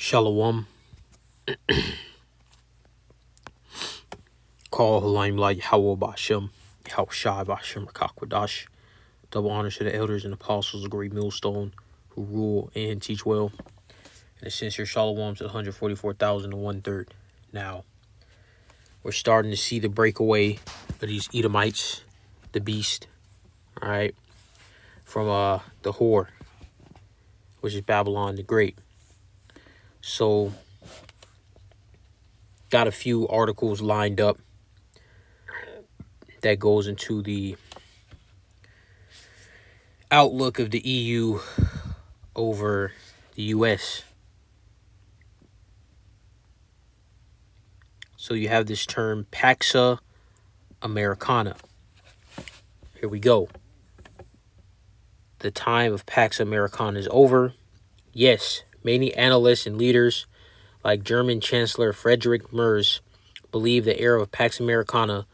Shalom. Call Halim like Hawwa Bashem, Hawshai Bashem Kakwadash. Double honors to the elders and apostles of Great Millstone who rule and teach well. And a sincere shalom to the 144,001 Now, we're starting to see the breakaway of these Edomites, the beast, all right, from the whore, which is Babylon the Great. So, got a few articles lined up that goes into the outlook of the EU over the U.S. So you have this term Pax Americana. Here we go. The time of Pax Americana is over. Yes, many analysts and leaders like German Chancellor Friedrich Merz believe the era of Pax Americana,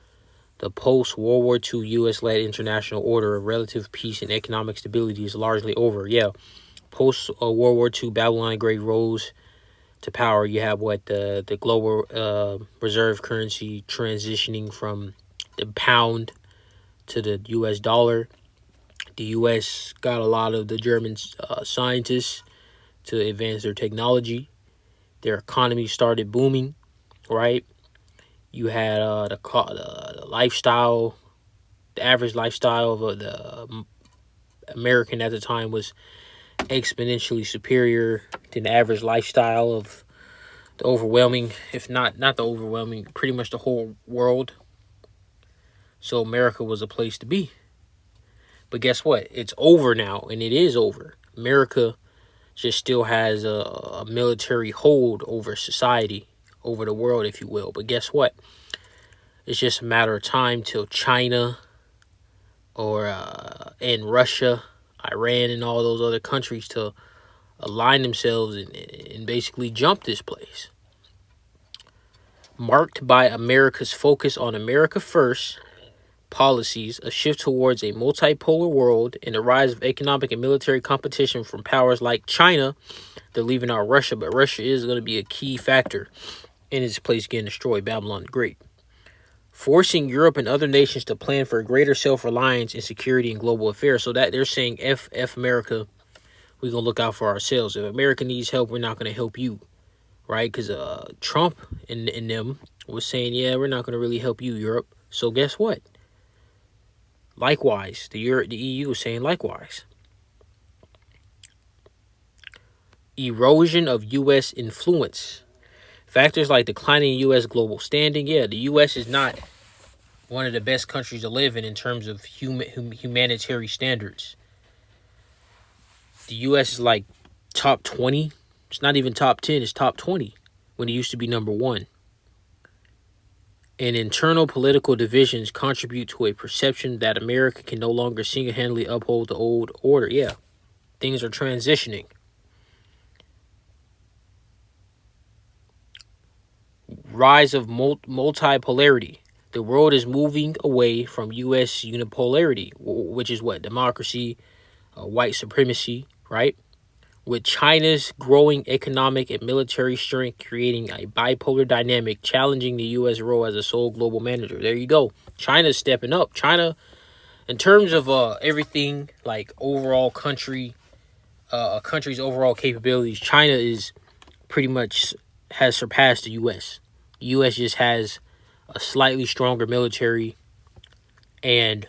the post-World War II U.S.-led international order of relative peace and economic stability, is largely over. Yeah, post-World War II, Babylon the Great rose to power. You have the global reserve currency transitioning from the pound to the U.S. dollar. The U.S. got a lot of the German scientists to advance their technology. Their economy started booming, right? You had the lifestyle, the average lifestyle of the American at the time was exponentially superior to the average lifestyle of the overwhelming, if not the overwhelming, pretty much the whole world. So America was a place to be. But guess what? It's over now, and it is over. America just still has a military hold over society, over the world, if you will. But guess what? It's just a matter of time till China and Russia, Iran, and all those other countries to align themselves and basically jump this place. Marked by America's focus on America first policies, a shift towards a multipolar world, and the rise of economic and military competition from powers like China. They're leaving out Russia, but Russia is going to be a key factor in its place getting destroyed, Babylon the Great. Forcing Europe and other nations to plan for greater self-reliance in security and global affairs. So that they're saying, F America, we're going to look out for ourselves. If America needs help, we're not going to help you, right? Because Trump and them was saying, yeah, we're not going to really help you, Europe. So guess what? Likewise, the EU is saying likewise. Erosion of U.S. influence. Factors like declining U.S. global standing. Yeah, the U.S. is not one of the best countries to live in terms of humanitarian standards. The U.S. is like top 20. It's not even top 10. It's top 20 when it used to be number 1. And internal political divisions contribute to a perception that America can no longer single-handedly uphold the old order. Yeah, things are transitioning. Rise of multipolarity. The world is moving away from U.S. unipolarity, which is what? Democracy, white supremacy, right? With China's growing economic and military strength creating a bipolar dynamic, challenging the U.S. role as a sole global manager. There you go. China's stepping up. China, in terms of everything, like overall country's overall capabilities, China is pretty much has surpassed the U.S. The U.S. just has a slightly stronger military and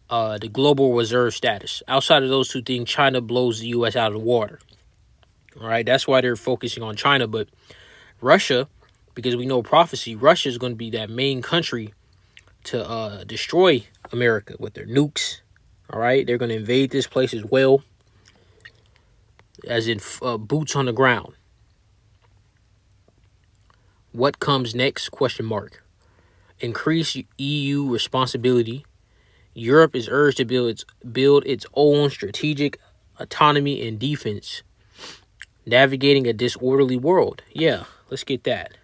the global reserve status. Outside of those two things, China blows the U.S. out of the water. All right, that's why they're focusing on China. But Russia, because we know prophecy, Russia is going to be that main country to destroy America with their nukes. All right, they're going to invade this place as well, as in boots on the ground. What comes next? Question mark. Increase EU responsibility. Europe is urged to build its own strategic autonomy and defense. Navigating a disorderly world. Yeah, let's get that.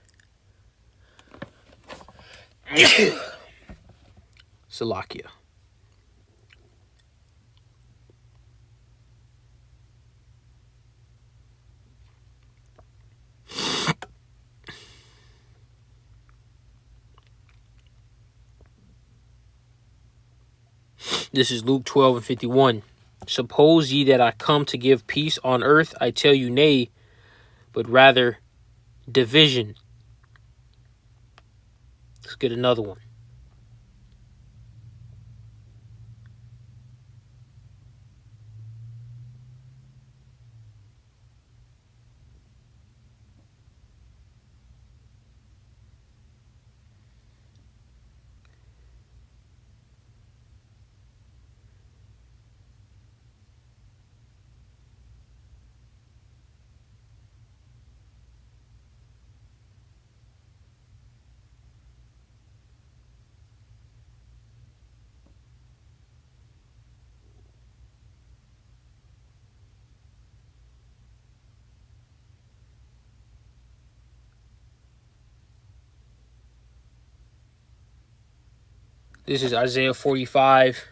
Salakia. This is Luke 12:51. Suppose ye that I come to give peace on earth? I tell you, nay, but rather division. Let's get another one. This is Isaiah 45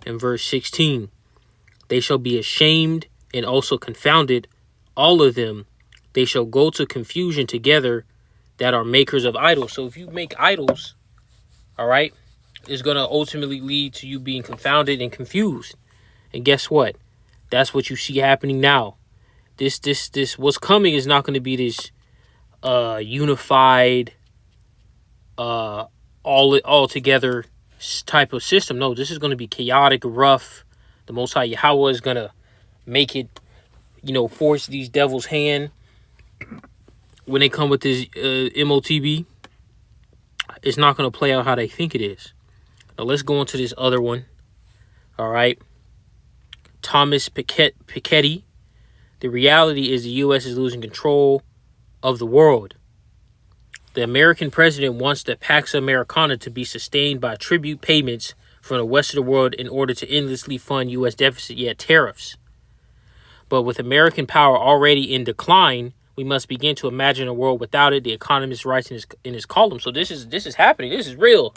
and verse 16. They shall be ashamed and also confounded, all of them. They shall go to confusion together that are makers of idols. So if you make idols, all right, it's going to ultimately lead to you being confounded and confused. And guess what? That's what you see happening now. This what's coming is not going to be this unified, all together type of system. No, this is going to be chaotic, rough. The Most High Yahweh is going to make it, force these devils' hand when they come with this MOTB. It's not going to play out how they think it is. Now let's go into this other one. All right. Thomas Piketty. The reality is the U.S. is losing control of the world. The American president wants the Pax Americana to be sustained by tribute payments from the rest of the world in order to endlessly fund U.S. deficit, yet tariffs. But with American power already in decline, we must begin to imagine a world without it. The Economist writes in his column. So this is happening. This is real.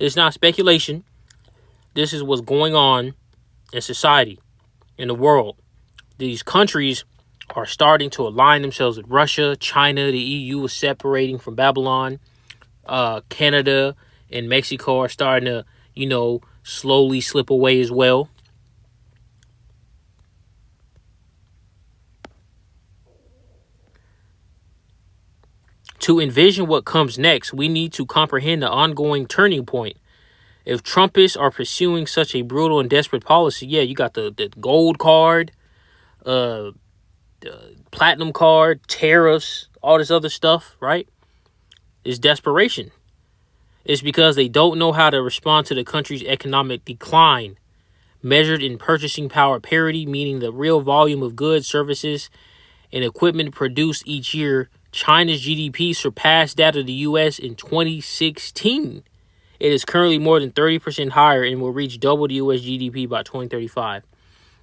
It's not speculation. This is what's going on in society, in the world. These countries are starting to align themselves with Russia. China, the EU is separating from Babylon. Canada and Mexico are starting to, slowly slip away as well. To envision what comes next, we need to comprehend the ongoing turning point. If Trumpists are pursuing such a brutal and desperate policy, yeah, you got the gold card, the platinum card, tariffs, all this other stuff, right? It's desperation. It's because they don't know how to respond to the country's economic decline, measured in purchasing power parity, meaning the real volume of goods, services, and equipment produced each year. China's GDP surpassed that of the U.S. in 2016. It is currently more than 30% higher and will reach double the U.S. GDP by 2035.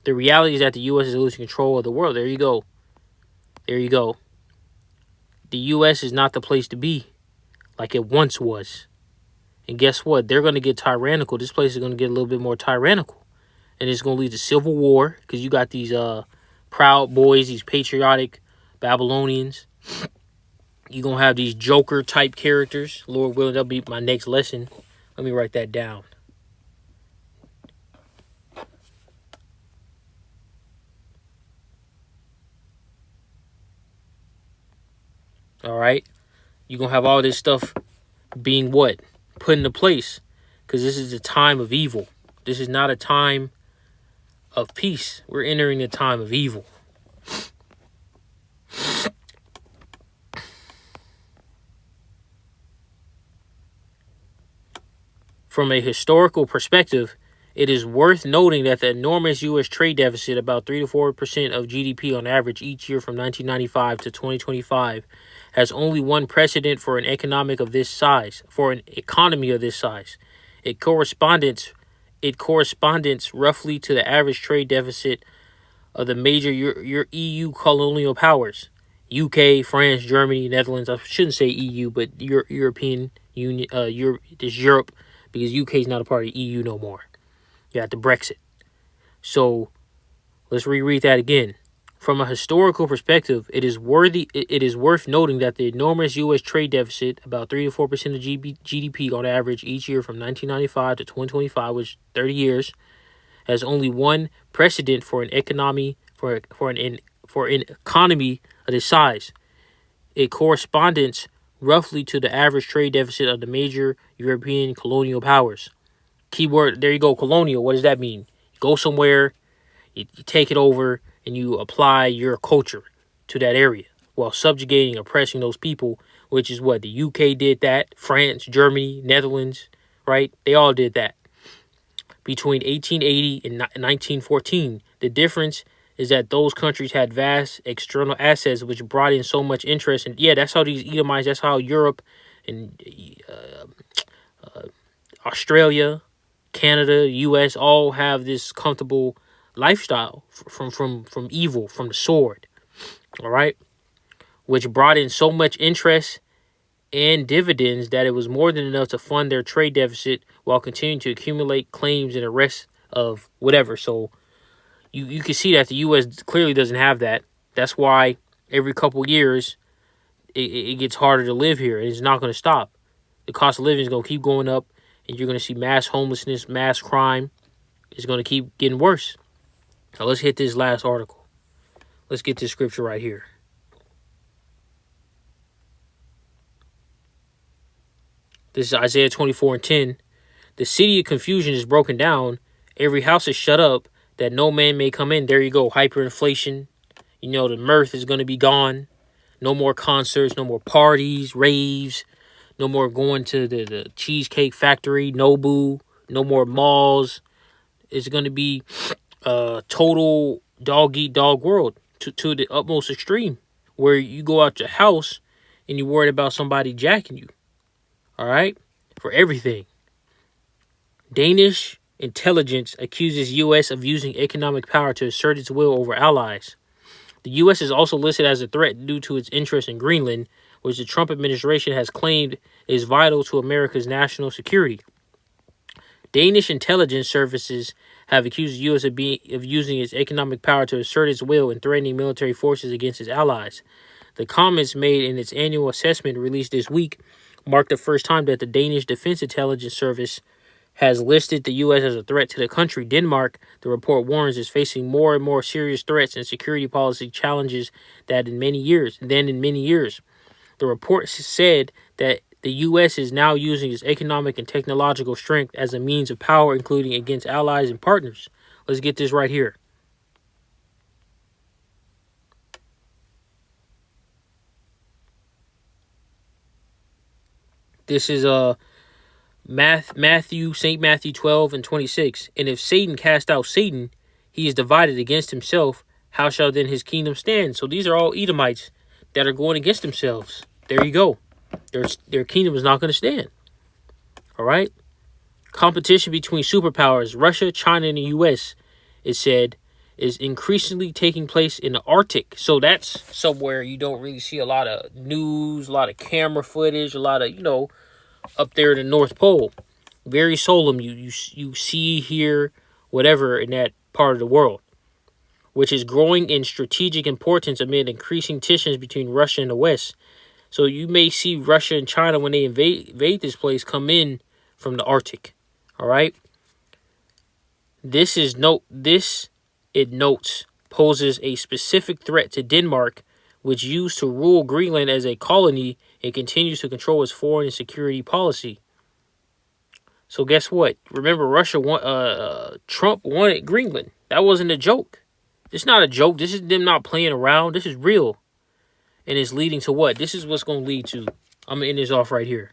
The reality is that the U.S. is losing control of the world. There you go. There you go. The U.S. is not the place to be like it once was. And guess what? They're going to get tyrannical. This place is going to get a little bit more tyrannical. And it's going to lead to civil war because you got these proud boys, these patriotic Babylonians. You're going to have these Joker-type characters. Lord willing, that'll be my next lesson. Let me write that down. All right? You're going to have all this stuff being what? Put into place. Because this is a time of evil. This is not a time of peace. We're entering a time of evil. From a historical perspective, it is worth noting that the enormous U.S. trade deficit, about 3 to 4% of GDP on average each year from 1995 to 2025, has only one precedent for an economy of this size. It corresponds roughly to the average trade deficit of the major your EU colonial powers: UK, France, Germany, Netherlands. I shouldn't say EU, but European Union. Europe, because UK is not a part of EU no more. You got the Brexit. So let's reread that again. From a historical perspective, it is worth noting that the enormous U.S. trade deficit, about 3 to 4% of GDP on average each year from 1995 to 2025, which 30 years, has only one precedent for an economy for an economy of this size. It corresponds roughly to the average trade deficit of the major European colonial powers. Keyword, there you go, colonial. What does that mean? You go somewhere, you take it over, and you apply your culture to that area while subjugating, oppressing those people, which is what the UK did that, France, Germany, Netherlands, right? They all did that. Between 1880 and 1914, the difference is that those countries had vast external assets which brought in so much interest. And yeah, that's how these Edomites, that's how Europe and Australia, Canada, U.S. all have this comfortable lifestyle from evil, from the sword, all right, which brought in so much interest and dividends that it was more than enough to fund their trade deficit while continuing to accumulate claims and the rest of whatever. So you can see that the U.S. clearly doesn't have that. That's why every couple years it gets harder to live here, and it's not going to stop. The cost of living is going to keep going up, and you're going to see mass homelessness, mass crime. It's going to keep getting worse. Now let's hit this last article. Let's get this scripture right here. This is Isaiah 24:10. The city of confusion is broken down. Every house is shut up that no man may come in. There you go. Hyperinflation. You know, the mirth is going to be gone. No more concerts, no more parties, raves. No more going to the Cheesecake Factory, Nobu. No more malls. It's going to be a total dog-eat-dog world to the utmost extreme, where you go out your house and you're worried about somebody jacking you. All right? For everything. Danish intelligence accuses U.S. of using economic power to assert its will over allies. The U.S. is also listed as a threat due to its interest in Greenland, which the Trump administration has claimed is vital to America's national security. Danish intelligence services have accused the U.S. of using its economic power to assert its will in threatening military forces against its allies. The comments made in its annual assessment released this week marked the first time that the Danish Defense Intelligence Service has listed the U.S. as a threat to the country. Denmark, the report warns, is facing more and more serious threats and security policy challenges than in many years. The report said that the U.S. is now using its economic and technological strength as a means of power, including against allies and partners. Let's get this right here. This is St. Matthew 12:26. And if Satan cast out Satan, he is divided against himself. How shall then his kingdom stand? So these are all Edomites that are going against themselves. There you go. Their kingdom is not going to stand. All right. Competition between superpowers, Russia, China, and the U.S., it said, is increasingly taking place in the Arctic. So that's somewhere you don't really see a lot of news, a lot of camera footage, a lot of, up there in the North Pole. Very solemn. You see, hear, whatever in that part of the world, which is growing in strategic importance amid increasing tensions between Russia and the West. So you may see Russia and China, when they invade this place, come in from the Arctic. All right. It notes poses a specific threat to Denmark, which used to rule Greenland as a colony and continues to control its foreign and security policy. So guess what? Remember, Trump wanted Greenland. That wasn't a joke. It's not a joke. This is them not playing around. This is real. And it's leading to what? This is what's going to lead to. I'm going to end this off right here.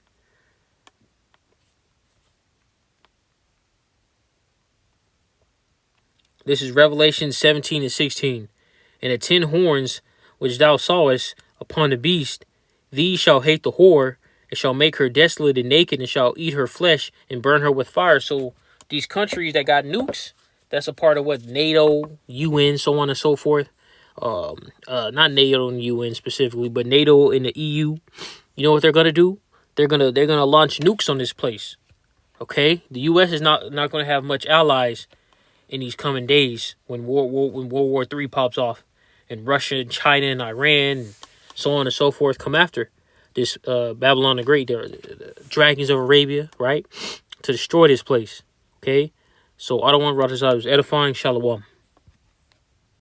This is Revelation 17:16. And the 10 horns which thou sawest upon the beast, these shall hate the whore, and shall make her desolate and naked, and shall eat her flesh, and burn her with fire. So these countries that got nukes, that's a part of what? NATO, UN, so on and so forth. Not NATO and UN specifically, but NATO and the EU. You know what they're gonna do? They're gonna launch nukes on this place. Okay, the U.S. is not gonna have much allies in these coming days when World War III pops off, and Russia and China and Iran, and so on and so forth, come after this Babylon the Great, the dragons of Arabia, right, to destroy this place. Okay, so I don't want Roger was edifying. Shalom.